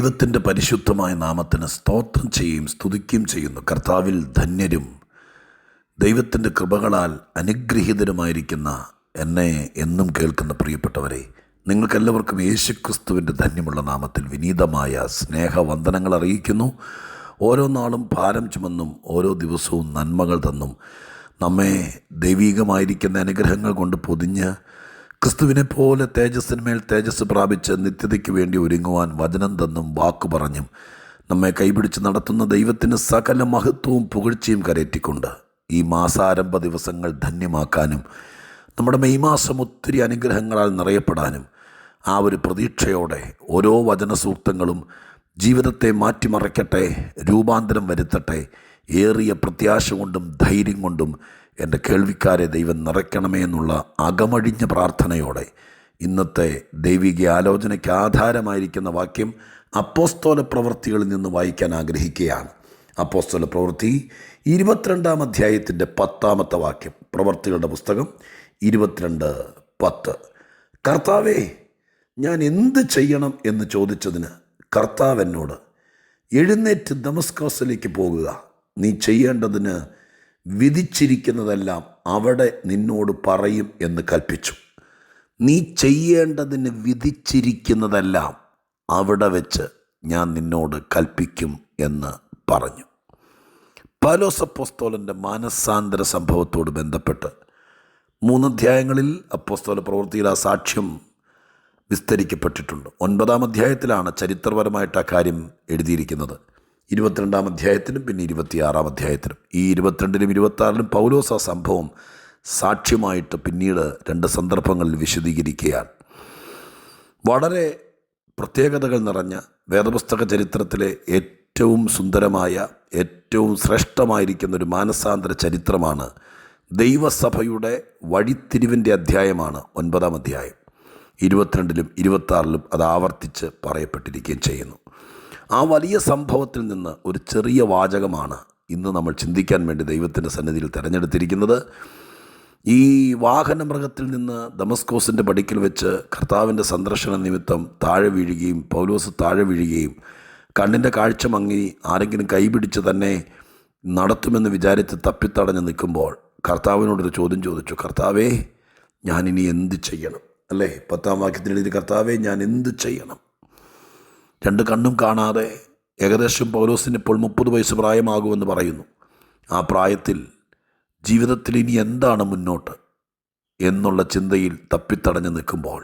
ദൈവത്തിൻ്റെ പരിശുദ്ധമായ നാമത്തിന് സ്തോത്രം ചെയ്യുകയും സ്തുതിക്കുകയും ചെയ്യുന്നു. കർത്താവിൽ ധന്യരും ദൈവത്തിൻ്റെ കൃപകളാൽ അനുഗ്രഹീതരുമായിരിക്കുന്ന എന്നെ എന്നും കേൾക്കുന്ന പ്രിയപ്പെട്ടവരെ, നിങ്ങൾക്കെല്ലാവർക്കും യേശുക്രിസ്തുവിൻ്റെ ധന്യമുള്ള നാമത്തിൽ വിനീതമായ സ്നേഹവന്ദനങ്ങൾ അറിയിക്കുന്നു. ഓരോ നാളും ഭാരം ചുമന്നും ഓരോ ദിവസവും നന്മകൾ തന്നും നമ്മെ ദൈവീകമായിരിക്കുന്ന അനുഗ്രഹങ്ങൾ കൊണ്ട് പൊതിഞ്ഞ് ക്രിസ്തുവിനെ പോലെ തേജസ്സിന്മേൽ തേജസ് പ്രാപിച്ച് നിത്യതയ്ക്ക് വേണ്ടി ഒരുങ്ങുവാൻ വചനം തന്നും വാക്കു പറഞ്ഞും നമ്മെ കൈപിടിച്ച് നടത്തുന്ന ദൈവത്തിന് സകല മഹത്വവും പുകഴ്ചയും കരയറ്റിക്കൊണ്ട് ഈ മാസാരംഭ ദിവസങ്ങൾ ധന്യമാക്കാനും നമ്മുടെ മെയ് മാസം ഒത്തിരി അനുഗ്രഹങ്ങളാൽ നിറയപ്പെടാനും ആ ഒരു പ്രതീക്ഷയോടെ ഓരോ വചനസൂക്തങ്ങളും ജീവിതത്തെ മാറ്റിമറിക്കട്ടെ, രൂപാന്തരം വരുത്തട്ടെ, ഏറിയ പ്രത്യാശ കൊണ്ടും ധൈര്യം കൊണ്ടും എൻ്റെ കേൾവിക്കാരെ ദൈവം നിറയ്ക്കണമേ എന്നുള്ള അകമഴിഞ്ഞ പ്രാർത്ഥനയോടെ ഇന്നത്തെ ദൈവിക ആലോചനയ്ക്ക് ആധാരമായിരിക്കുന്ന വാക്യം അപ്പോസ്തല പ്രവൃത്തികളിൽ നിന്ന് വായിക്കാൻ ആഗ്രഹിക്കുകയാണ്. അപ്പോസ്തല പ്രവൃത്തി 22-ാം അധ്യായത്തിൻ്റെ 10-ാമത്തെ വാക്യം. പ്രവൃത്തികളുടെ പുസ്തകം 22:10. കർത്താവേ, ഞാൻ എന്ത് ചെയ്യണം എന്ന് ചോദിച്ചതിന് കർത്താവ് എന്നോട്, എഴുന്നേറ്റ് ദമസ്കോസിലേക്ക് പോകുക, നീ ചെയ്യേണ്ടതിന് വിധിച്ചിരിക്കുന്നതെല്ലാം അവിടെ നിന്നോട് പറയും എന്ന് കൽപ്പിച്ചു. നീ ചെയ്യേണ്ടതിന് വിധിച്ചിരിക്കുന്നതെല്ലാം അവിടെ വെച്ച് ഞാൻ നിന്നോട് കൽപ്പിക്കും എന്ന് പറഞ്ഞു. പൗലോസ് അപ്പോസ്തലൻ്റെ മാനസാന്തര സംഭവത്തോട് ബന്ധപ്പെട്ട് 3 അധ്യായങ്ങളിൽ അപ്പോസ്തല പ്രവൃത്തിയിൽ ആ സാക്ഷ്യം വിസ്തരിക്കപ്പെട്ടിട്ടുണ്ട്. 9-ാം അധ്യായത്തിലാണ് ചരിത്രപരമായിട്ട് ആ കാര്യം എഴുതിയിരിക്കുന്നത്. 22-ാം അധ്യായത്തിനും പിന്നെ 26-ാം അധ്യായത്തിനും. ഈ 22-ലും 26-ലും പൗലോസ് ആ സംഭവം സാക്ഷ്യമായിട്ട് പിന്നീട് 2 സന്ദർഭങ്ങളിൽ വിശദീകരിക്കുകയാണ്. വളരെ പ്രത്യേകതകൾ നിറഞ്ഞ വേദപുസ്തക ചരിത്രത്തിലെ ഏറ്റവും സുന്ദരമായ, ഏറ്റവും ശ്രേഷ്ഠമായിരിക്കുന്ന ഒരു മാനസാന്തര ചരിത്രമാണ്. ദൈവസഭയുടെ വഴിത്തിരിവിൻ്റെ അധ്യായമാണ് 9-ാം അധ്യായം. 22-ലും 26-ലും അത് ആവർത്തിച്ച് പറയപ്പെട്ടിരിക്കുകയും ചെയ്യുന്നു. ആ വലിയ സംഭവത്തിൽ നിന്ന് ഒരു ചെറിയ വാചകമാണ് ഇന്ന് നമ്മൾ ചിന്തിക്കാൻ വേണ്ടി ദൈവത്തിൻ്റെ സന്നിധിയിൽ തിരഞ്ഞെടുത്തിരിക്കുന്നത്. ഈ വാഹനമൃഗത്തിൽ നിന്ന് ദമസ്കോസിൻ്റെ പടിക്കൽ വെച്ച് കർത്താവിൻ്റെ സന്ദർശന നിമിത്തം താഴെ വീഴുകയും പൗലോസ് താഴെ വീഴുകയും കണ്ണിൻ്റെ കാഴ്ച മങ്ങി ആരെങ്കിലും കൈപിടിച്ച് തന്നെ നടത്തുമെന്ന് വിചാരിച്ച് തപ്പിത്തടഞ്ഞ് നിൽക്കുമ്പോൾ കർത്താവിനോടൊരു ചോദ്യം ചോദിച്ചു. കർത്താവേ, ഞാനിനി എന്ത് ചെയ്യണം? അല്ലേ, 10-ാം വാക്യത്തിനെഴുതി, കർത്താവേ, ഞാൻ എന്ത് ചെയ്യണം? 2 കണ്ണും കാണാതെ ഏകദേശം പൗലോസിന് ഇപ്പോൾ 30 വയസ്സ് പ്രായമാകുമെന്ന് പറയുന്നു. ആ പ്രായത്തിൽ ജീവിതത്തിൽ ഇനി എന്താണ് മുന്നോട്ട് എന്നുള്ള ചിന്തയിൽ തപ്പിത്തടഞ്ഞ് നിൽക്കുമ്പോൾ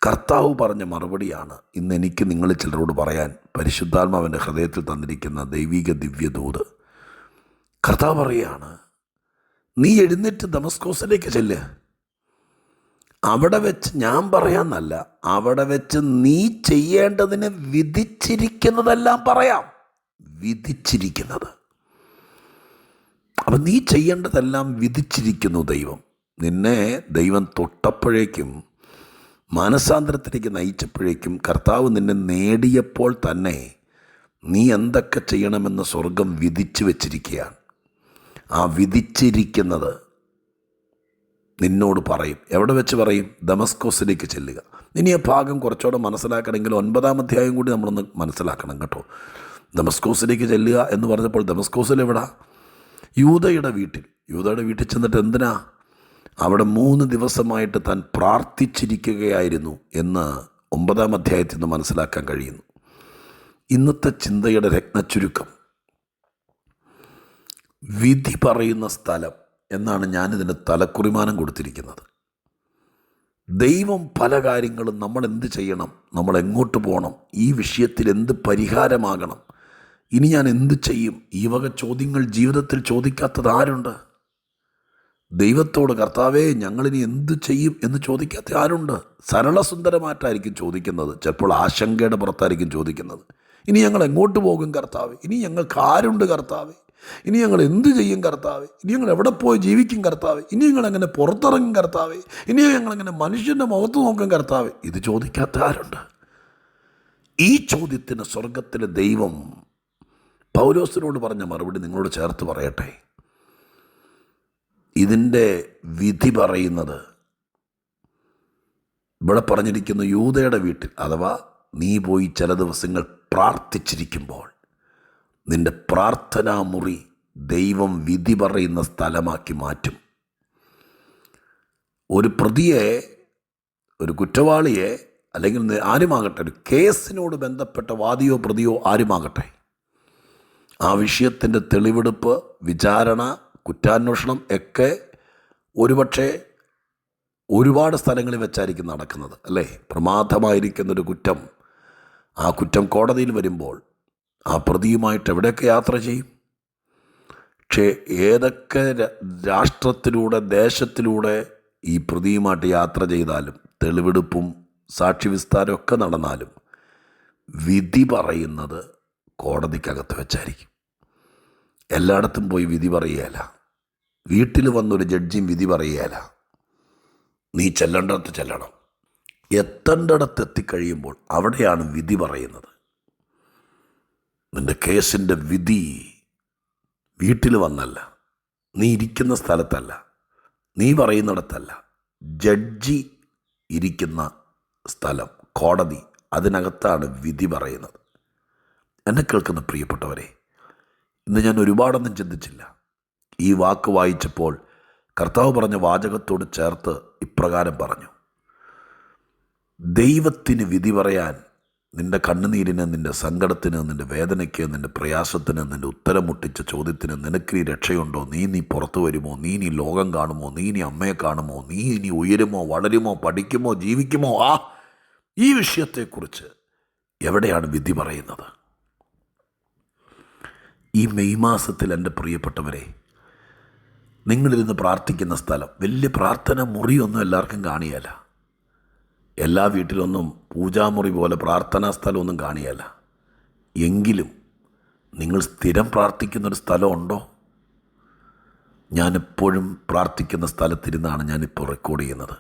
കർത്താവ് പറഞ്ഞ മറുപടിയാണ് ഇന്ന് എനിക്ക് നിങ്ങളിൽ ചിലരോട് പറയാൻ പരിശുദ്ധാത്മാവിൻ്റെ ഹൃദയത്തിൽ തന്നിരിക്കുന്ന ദൈവിക ദിവ്യദൂത്. കർത്താവ് പറയുകയാണ്, നീ എഴുന്നേറ്റ് ദമസ്കോസിലേക്ക് ചെല്ല്. അവിടെ വെച്ച്, ഞാൻ പറയാന്നല്ല, അവിടെ വെച്ച് നീ ചെയ്യേണ്ടതിന് വിധിച്ചിരിക്കുന്നതെല്ലാം പറയാം. വിധിച്ചിരിക്കുന്നത്. അപ്പം നീ ചെയ്യേണ്ടതെല്ലാം വിധിച്ചിരിക്കുന്നു ദൈവം. നിന്നെ ദൈവം തൊട്ടപ്പോഴേക്കും മാനസാന്തരത്തിലേക്ക് നയിച്ചപ്പോഴേക്കും കർത്താവ് നിന്നെ നേടിയപ്പോൾ തന്നെ നീ എന്തൊക്കെ ചെയ്യണമെന്ന് സ്വർഗം വിധിച്ചു വച്ചിരിക്കുകയാണ്. ആ വിധിച്ചിരിക്കുന്നത് നിന്നോട് പറയും. എവിടെ വെച്ച് പറയും? ദമസ്കോസിലേക്ക് ചെല്ലുക. ഇനി ആ ഭാഗം കുറച്ചുകൂടെ മനസ്സിലാക്കണമെങ്കിൽ 9-ാം അധ്യായം കൂടി നമ്മളൊന്ന് മനസ്സിലാക്കണം കേട്ടോ. ദമസ്കോസിലേക്ക് ചെല്ലുക എന്ന് പറഞ്ഞപ്പോൾ ദമസ്കോസിൽ എവിടാ? യൂദയുടെ വീട്ടിൽ. യൂദയുടെ വീട്ടിൽ ചെന്നിട്ട് എന്തിനാ? അവിടെ 3 ദിവസമായിട്ട് താൻ പ്രാർത്ഥിച്ചിരിക്കുകയായിരുന്നു എന്ന് 9-ാം അധ്യായത്തിൽ നിന്ന് മനസ്സിലാക്കാൻ കഴിയുന്നു. ഇന്നത്തെ ചിന്തയുടെ രത്നച്ചുരുക്കം വിധി പറയുന്ന സ്ഥലം എന്നാണ് ഞാനിതിന് തലക്കുറിമാനം കൊടുത്തിരിക്കുന്നത്. ദൈവം പല കാര്യങ്ങളും നമ്മൾ എന്ത് ചെയ്യണം, നമ്മൾ എങ്ങോട്ട് പോകണം, ഈ വിഷയത്തിൽ എന്ത് പരിഹാരമാകണം, ഇനി ഞാൻ എന്ത് ചെയ്യും, ഈ വക ചോദ്യങ്ങൾ ജീവിതത്തിൽ ചോദിക്കാത്തത് ആരുണ്ട്? ദൈവത്തോട്, കർത്താവേ, ഞങ്ങളിനി എന്ത് ചെയ്യും എന്ന് ചോദിക്കാത്ത ആരുണ്ട്? സരളസുന്ദരമായിട്ടായിരിക്കും ചോദിക്കുന്നത്. ചിലപ്പോൾ ആശങ്കയുടെ പുറത്തായിരിക്കും ചോദിക്കുന്നത്. ഇനി ഞങ്ങൾ എങ്ങോട്ട് പോകും കർത്താവേ? ഇനി ഞങ്ങൾക്ക് ആരുണ്ട് കർത്താവേ? ഇനി ഞങ്ങൾ എന്ത് ചെയ്യും കർത്താവേ? ഇനി ഞങ്ങൾ എവിടെ പോയി ജീവിക്കും കർത്താവേ? ഇനി ഞങ്ങൾ എങ്ങനെ പുറത്തിറങ്ങും കർത്താവേ? ഇനി ഞങ്ങളെങ്ങനെ മനുഷ്യൻ്റെ മുഖത്ത് നോക്കും കർത്താവേ? ഇത് ചോദിക്കാത്ത ആരുണ്ട്? ഈ ചോദ്യത്തിന് സ്വർഗത്തിലെ ദൈവം പൗലോസിനോട് പറഞ്ഞ മറുപടി നിങ്ങളോട് ചേർത്ത് പറയട്ടെ. ഇതിൻ്റെ വിധി പറയുന്നത് ഇവിടെ പറഞ്ഞിരിക്കുന്ന യൂദയുടെ വീട്ടിൽ, അഥവാ നീ പോയി ചില ദിവസങ്ങൾ പ്രാർത്ഥിച്ചിരിക്കുമ്പോൾ നിൻ്റെ പ്രാർത്ഥനാ മുറി ദൈവം വിധി പറയുന്ന സ്ഥലമാക്കി മാറ്റും. ഒരു പ്രതിയെ, ഒരു കുറ്റവാളിയെ, അല്ലെങ്കിൽ ആരുമാകട്ടെ, ഒരു കേസിനോട് ബന്ധപ്പെട്ട വാദിയോ പ്രതിയോ ആരുമാകട്ടെ, ആ വിഷയത്തിൻ്റെ തെളിവെടുപ്പ്, വിചാരണ, കുറ്റാന്വേഷണം ഒക്കെ ഒരുപക്ഷെ ഒരുപാട് സ്ഥലങ്ങളിൽ വെച്ചായിരിക്കും നടക്കുന്നത്, അല്ലേ? പ്രമാദമായിരിക്കുന്നൊരു കുറ്റം, ആ കുറ്റം കോടതിയിൽ വരുമ്പോൾ ആ പ്രതിയുമായിട്ട് എവിടെയൊക്കെ യാത്ര ചെയ്യും? പക്ഷേ ഏതൊക്കെ രാഷ്ട്രത്തിലൂടെ, ദേശത്തിലൂടെ ഈ പ്രതിയുമായിട്ട് യാത്ര ചെയ്താലും, തെളിവെടുപ്പും സാക്ഷി വിസ്താരം ഒക്കെ നടന്നാലും വിധി പറയുന്നത് കോടതിക്കകത്ത് വെച്ചായിരിക്കും. എല്ലായിടത്തും പോയി വിധി പറയുകയല്ല. വീട്ടിൽ വന്നൊരു ജഡ്ജിയും വിധി പറയുകയല്ല. നീ ചെല്ലേണ്ടടത്ത് ചെല്ലണം. എത്തേണ്ടിടത്ത് എത്തിക്കഴിയുമ്പോൾ അവിടെയാണ് വിധി പറയുന്നത്. നിൻ്റെ കേസിൻ്റെ വിധി വീട്ടിൽ വന്നല്ല, നീ ഇരിക്കുന്ന സ്ഥലത്തല്ല, നീ പറയുന്നിടത്തല്ല, ജഡ്ജി ഇരിക്കുന്ന സ്ഥലം, കോടതി, അതിനകത്താണ് വിധി പറയുന്നത്. എന്നെ കേൾക്കുന്ന പ്രിയപ്പെട്ടവരെ, ഇന്ന് ഞാൻ ഒരുപാടൊന്നും ചിന്തിച്ചില്ല. ഈ വാക്ക് വായിച്ചപ്പോൾ കർത്താവ് പറഞ്ഞ വാചകത്തോട് ചേർത്ത് ഇപ്രകാരം പറഞ്ഞു: ദൈവത്തിന് വിധി പറയാൻ നിൻ്റെ കണ്ണുനീരിന്, നിൻ്റെ സങ്കടത്തിന്, നിൻ്റെ വേദനയ്ക്ക്, നിൻ്റെ പ്രയാസത്തിന്, നിൻ്റെ ഉത്തരം മുട്ടിച്ച ചോദ്യത്തിന് നിനക്ക് ഈ രക്ഷയുണ്ടോ? നീ പുറത്തു വരുമോ? നീ ലോകം കാണുമോ? നീ അമ്മയെ കാണുമോ? നീ ഉയരുമോ, വളരുമോ, പഠിക്കുമോ, ജീവിക്കുമോ? ഈ വിഷയത്തെക്കുറിച്ച് എവിടെയാണ് വിധി പറയുന്നത്? ഈ മെയ് മാസത്തിൽ എൻ്റെ പ്രിയപ്പെട്ടവരെ, നിങ്ങളിരുന്ന് പ്രാർത്ഥിക്കുന്ന സ്ഥലം വലിയ പ്രാർത്ഥന മുറിയൊന്നും എല്ലാവർക്കും കാണിയല്ല. എല്ലാ വീട്ടിലൊന്നും പൂജാമുറി പോലെ പ്രാർത്ഥനാ സ്ഥലമൊന്നും കാണിയല്ല. എങ്കിലും നിങ്ങൾ സ്ഥിരം പ്രാർത്ഥിക്കുന്നൊരു സ്ഥലമുണ്ടോ? ഞാനെപ്പോഴും പ്രാർത്ഥിക്കുന്ന സ്ഥലത്തിരുന്നാണ് ഞാനിപ്പോൾ റെക്കോർഡ് ചെയ്യുന്നത്.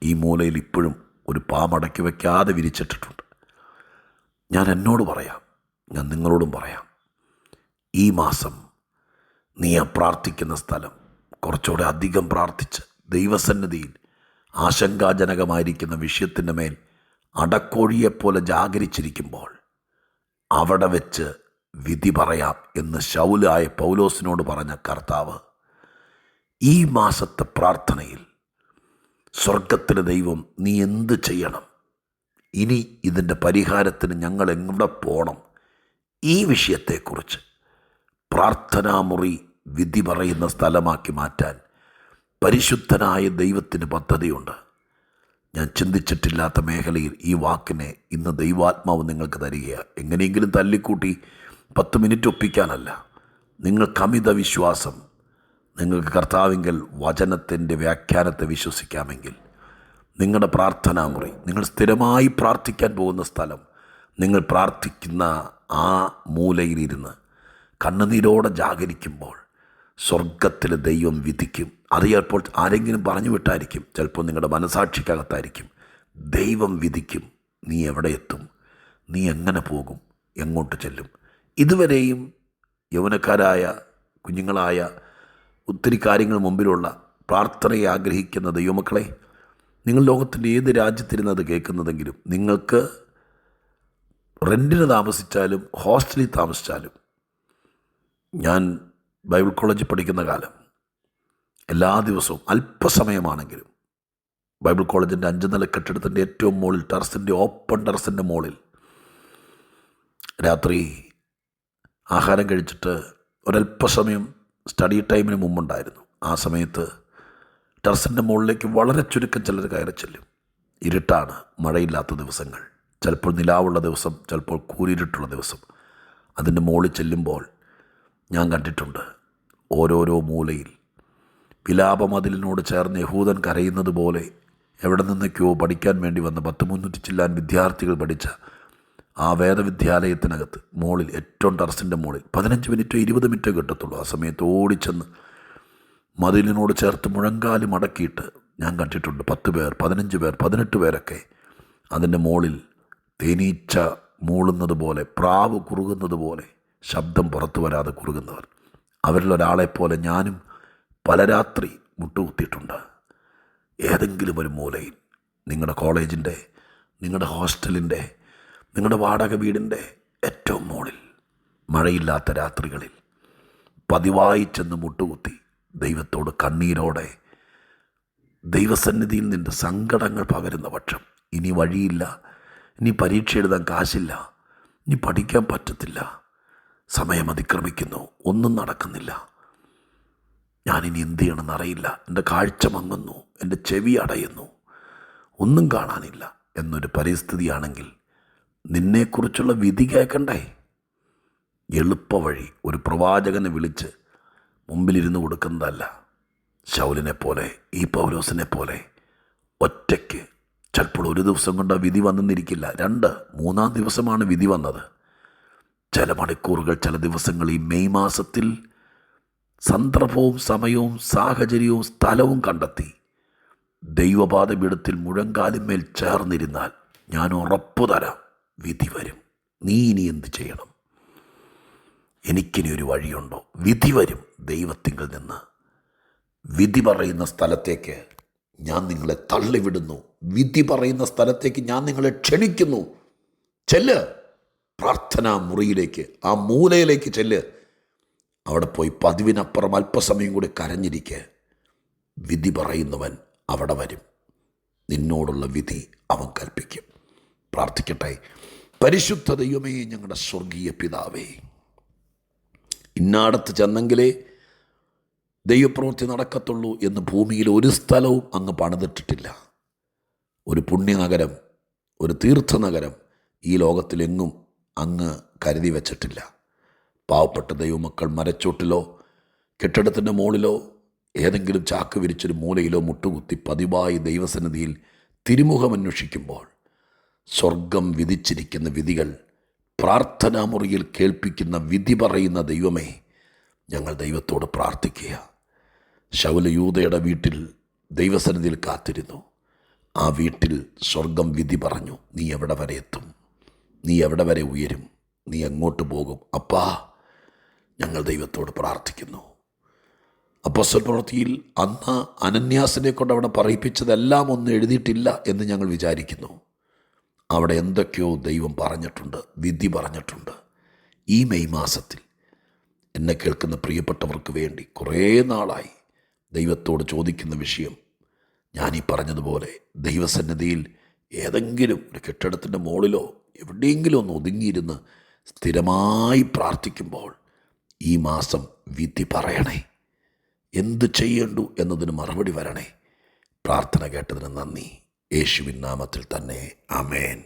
ഈ മൂലയിൽ ഇപ്പോഴും ഒരു പാമടക്കി വയ്ക്കാതെ വിരിച്ചിട്ടിട്ടുണ്ട്. ഞാൻ എന്നോട് പറയാം, ഞാൻ നിങ്ങളോടും പറയാം, ഈ മാസം നീ ആ പ്രാർത്ഥിക്കുന്ന സ്ഥലം കുറച്ചുകൂടെ അധികം പ്രാർത്ഥിച്ച് ദൈവസന്നിധിയിൽ ആശങ്കാജനകമായിരിക്കുന്ന വിഷയത്തിൻ്റെ മേൽ അടക്കോഴിയെപ്പോലെ ജാഗരിച്ചിരിക്കുമ്പോൾ അവിടെ വെച്ച് വിധി പറയാം എന്ന് ശൗലായ പൗലോസിനോട് പറഞ്ഞ കർത്താവ്, ഈ മാസത്തെ പ്രാർത്ഥനയിൽ സ്വർഗത്തിലെ ദൈവം നീ എന്ത് ചെയ്യണം, ഇനി ഇതിൻ്റെ പരിഹാരത്തിന് ഞങ്ങൾ എവിടെ പോകണം, ഈ വിഷയത്തെക്കുറിച്ച് പ്രാർത്ഥനാമുറി വിധി പറയുന്ന സ്ഥലമാക്കി മാറ്റാൻ പരിശുദ്ധനായ ദൈവത്തിന് പദ്ധതിയുണ്ട്. ഞാൻ ചിന്തിച്ചിട്ടില്ലാത്ത മേഖലയിൽ ഈ വാക്കിനെ ഇന്ന് ദൈവാത്മാവ് നിങ്ങൾക്ക് തരികയാണ്. എങ്ങനെയെങ്കിലും തല്ലിക്കൂട്ടി 10 മിനിറ്റ് ഒപ്പിക്കാനല്ല. നിങ്ങൾക്ക് അമിത വിശ്വാസം, നിങ്ങൾക്ക് കർത്താവിങ്കൽ വചനത്തിൻ്റെ വ്യാഖ്യാനത്തെ വിശ്വസിക്കാമെങ്കിൽ നിങ്ങളുടെ പ്രാർത്ഥനാമുറി, നിങ്ങൾ സ്ഥിരമായി പ്രാർത്ഥിക്കാൻ പോകുന്ന സ്ഥലം, നിങ്ങൾ പ്രാർത്ഥിക്കുന്ന ആ മൂലയിലിരുന്ന് കണ്ണുനീരോടെ ജാഗരിക്കുമ്പോൾ സ്വർഗത്തിലെ ദൈവം വിധിക്കും. അത് ചിലപ്പോൾ ആരെങ്കിലും പറഞ്ഞു വിട്ടായിരിക്കും, ചിലപ്പോൾ നിങ്ങളുടെ മനസാക്ഷിക്കകത്തായിരിക്കും. ദൈവം വിധിക്കും. നീ എവിടെ എത്തും, നീ എങ്ങനെ പോകും, എങ്ങോട്ട് ചെല്ലും. ഇതുവരെയും യൗവനക്കാരായ കുഞ്ഞുങ്ങളായ ഒത്തിരി കാര്യങ്ങൾ മുമ്പിലുള്ള പ്രാർത്ഥനയെ ആഗ്രഹിക്കുന്ന ദൈവമക്കളെ, നിങ്ങൾ ലോകത്തിൻ്റെ ഏത് രാജ്യത്തിരുന്നത് കേൾക്കുന്നതെങ്കിലും, നിങ്ങൾക്ക് റെൻറ്റിന് താമസിച്ചാലും ഹോസ്റ്റലിൽ താമസിച്ചാലും, ഞാൻ ബൈബിൾ കോളേജിൽ പഠിക്കുന്ന കാലം എല്ലാ ദിവസവും അല്പസമയമാണെങ്കിലും ബൈബിൾ കോളേജിൻ്റെ 5 നില കെട്ടിടത്തിൻ്റെ ഏറ്റവും മുകളിൽ, ടെറസിൻ്റെ, ഓപ്പൺ ടെറസിൻ്റെ മുകളിൽ രാത്രി ആഹാരം കഴിച്ചിട്ട് ഒരല്പസമയം സ്റ്റഡി ടൈമിന് മുമ്പുണ്ടായിരുന്നു. ആ സമയത്ത് ടെറസിൻ്റെ മുകളിലേക്ക് വളരെ ചുരുക്കം ചിലർ കയറി ചെല്ലും. ഇരുട്ടാണ്, മഴയില്ലാത്ത ദിവസങ്ങൾ, ചിലപ്പോൾ നിലാവുള്ള ദിവസം, ചിലപ്പോൾ കൂരിരുട്ടുള്ള ദിവസം. അതിൻ്റെ മുകളിൽ ചെല്ലുമ്പോൾ ഞാൻ കണ്ടിട്ടുണ്ട് ഓരോരോ മൂലയിൽ വിലാപമതിലിനോട് ചേർന്ന് യഹൂദൻ കരയുന്നത് പോലെ എവിടെ നിന്നൊക്കെയോ പഠിക്കാൻ വേണ്ടി വന്ന 300 ചില്ലാൻ വിദ്യാർത്ഥികൾ പഠിച്ച ആ വേദവിദ്യാലയത്തിനകത്ത് മുകളിൽ, ഏറ്റവും ടെറസിൻ്റെ മുകളിൽ 15 മിനിറ്റോ 20 മിനിറ്റോ കിട്ടത്തുള്ളൂ. ആ സമയത്ത് ഓടിച്ചെന്ന് മതിലിനോട് ചേർത്ത് മുഴങ്കാല് മടക്കിയിട്ട് ഞാൻ കണ്ടിട്ടുണ്ട് 10 പേർ, 15 പേർ, 18 പേരൊക്കെ അതിൻ്റെ മുകളിൽ തേനീച്ച മൂളുന്നത് പോലെ, പ്രാവ് കുറുകുന്നത് പോലെ ശബ്ദം പുറത്തു വരാതെ കുറുകുന്നവർ. അവരിലൊരാളെപ്പോലെ ഞാനും പല രാത്രി മുട്ടുകുത്തിയിട്ടുണ്ട്. ഏതെങ്കിലും ഒരു മൂലയിൽ, നിങ്ങളുടെ കോളേജിൻ്റെ, നിങ്ങളുടെ ഹോസ്റ്റലിൻ്റെ, നിങ്ങളുടെ വാടക വീടിൻ്റെ ഏറ്റവും മുകളിൽ മഴയില്ലാത്ത രാത്രികളിൽ പതിവായി ചെന്ന് മുട്ടുകുത്തി ദൈവത്തോട് കണ്ണീരോടെ ദൈവസന്നിധിയിൽ നിൻ്റെ സങ്കടങ്ങൾ പകരുന്ന പക്ഷം, ഇനി വഴിയില്ല, ഇനി പരീക്ഷ എഴുതാൻ കാശില്ല, ഇനി പഠിക്കാൻ പറ്റത്തില്ല, സമയം അതിക്രമിക്കുന്നു, ഒന്നും നടക്കുന്നില്ല, ഞാനിനി എന്ത് ചെയ്യണമെന്ന് അറിയില്ല, എൻ്റെ കാഴ്ച മങ്ങുന്നു, എൻ്റെ ചെവി അടയുന്നു, ഒന്നും കാണാനില്ല എന്നൊരു പരിസ്ഥിതിയാണെങ്കിൽ നിന്നെക്കുറിച്ചുള്ള വിധി കേൾക്കണ്ടേ? എളുപ്പവഴി ഒരു പ്രവാചകനെ വിളിച്ച് മുമ്പിലിരുന്ന് കൊടുക്കുന്നതല്ല. ശൗലിനെ പോലെ, ഈ പൗലോസിനെ പോലെ ഒറ്റയ്ക്ക് ചിലപ്പോൾ ഒരു ദിവസം കൊണ്ട് വിധി വന്നെന്നിരിക്കില്ല, 2-3 ദിവസമാണ് വിധി വന്നത്. ചില മണിക്കൂറുകൾ, ചില ദിവസങ്ങൾ ഈ മെയ് മാസത്തിൽ സന്ദർഭവും സമയവും സാഹചര്യവും സ്ഥലവും കണ്ടെത്തി ദൈവപാദപീഠത്തിൽ മുഴങ്കാലിന്മേൽ ചേർന്നിരുന്നാൽ ഞാൻ ഉറപ്പു തരാം, വിധി വരും. നീ ഇനി എന്ത് ചെയ്യണം? എനിക്കിനി ഒരു വഴിയുണ്ടോ? വിധി വരും. ദൈവത്തിങ്കിൽ നിന്ന് വിധി പറയുന്ന സ്ഥലത്തേക്ക് ഞാൻ നിങ്ങളെ തള്ളിവിടുന്നു. വിധി പറയുന്ന സ്ഥലത്തേക്ക് ഞാൻ നിങ്ങളെ ക്ഷണിക്കുന്നു. ചെല്ല്, പ്രാർത്ഥനാ മുറിയിലേക്ക്, ആ മൂലയിലേക്ക് ചെല്ല്. അവിടെ പോയി പതിവിനപ്പുറം അല്പസമയം കൂടി കരഞ്ഞിരിക്കുക. വിധി പറയുന്നവൻ അവിടെ വരും. നിന്നോടുള്ള വിധി അവൻ കൽപ്പിക്കും. പ്രാർത്ഥിക്കട്ടെ. പരിശുദ്ധ ദൈവമേ, ഞങ്ങളുടെ സ്വർഗീയ പിതാവേ, ഇന്നാടത്ത് ചെന്നെങ്കിലേ ദൈവപ്രവൃത്തി നടക്കത്തുള്ളൂ എന്ന് ഭൂമിയിൽ ഒരു സ്ഥലവും അങ്ങ് പണിതിട്ടിട്ടില്ല. ഒരു പുണ്യനഗരം, ഒരു തീർത്ഥനഗരം ഈ ലോകത്തിലെങ്ങും അങ്ങ് കരുതി വച്ചിട്ടില്ല. പാവപ്പെട്ട ദൈവമക്കൾ മരച്ചോട്ടിലോ കെട്ടിടത്തിൻ്റെ മുകളിലോ ഏതെങ്കിലും ചാക്ക് വിരിച്ചൊരു മൂലയിലോ മുട്ടുകുത്തി പതിവായി ദൈവസന്നിധിയിൽ തിരുമുഖമന്വേഷിക്കുമ്പോൾ സ്വർഗം വിധിച്ചിരിക്കുന്ന വിധികൾ പ്രാർത്ഥനാമുറിയിൽ കേൾപ്പിക്കുന്ന വിധി പറയുന്ന ദൈവമേ, ഞങ്ങൾ ദൈവത്തോട് പ്രാർത്ഥിക്കുക. ശൗല യൂദയുടെ വീട്ടിൽ ദൈവസന്നിധിയിൽ കാത്തിരുന്നു. ആ വീട്ടിൽ സ്വർഗം വിധി പറഞ്ഞു, നീ എവിടെ വരെ എത്തും, നീ എവിടെ വരെ ഉയരും, നീ എങ്ങോട്ട് പോകും? അപ്പാ, ഞങ്ങൾ ദൈവത്തോട് പ്രാർത്ഥിക്കുന്നു. അപ്പോസ്തല പ്രവൃത്തിയിൽ അന്ന് അനന്യാസിനെ കൊണ്ട് അവിടെ പറയിപ്പിച്ചതെല്ലാം ഒന്നും എഴുതിയിട്ടില്ല എന്ന് ഞങ്ങൾ വിചാരിക്കുന്നു. അവിടെ എന്തൊക്കെയോ ദൈവം പറഞ്ഞിട്ടുണ്ട്, വിധി പറഞ്ഞിട്ടുണ്ട്. ഈ മെയ് മാസത്തിൽ എന്നെ കേൾക്കുന്ന പ്രിയപ്പെട്ടവർക്ക് വേണ്ടി കുറേ നാളായി ദൈവത്തോട് ചോദിക്കുന്ന വിഷയം, ഞാനീ പറഞ്ഞതുപോലെ ദൈവസന്നിധിയിൽ ഏതെങ്കിലും ഒരു കെട്ടിടത്തിൻ്റെ മുകളിലോ എവിടെയെങ്കിലും ഒന്ന് ഒതുങ്ങിയിരുന്ന് സ്ഥിരമായി പ്രാർത്ഥിക്കുമ്പോൾ ഈ മാസം വിധി പറയണേ, എന്ത് ചെയ്യേണ്ടു എന്നതിന് മറുപടി വരണേ. പ്രാർത്ഥന കേട്ടതിന് നന്ദി. യേശുവിൻ നാമത്തിൽ തന്നെ, ആമേൻ.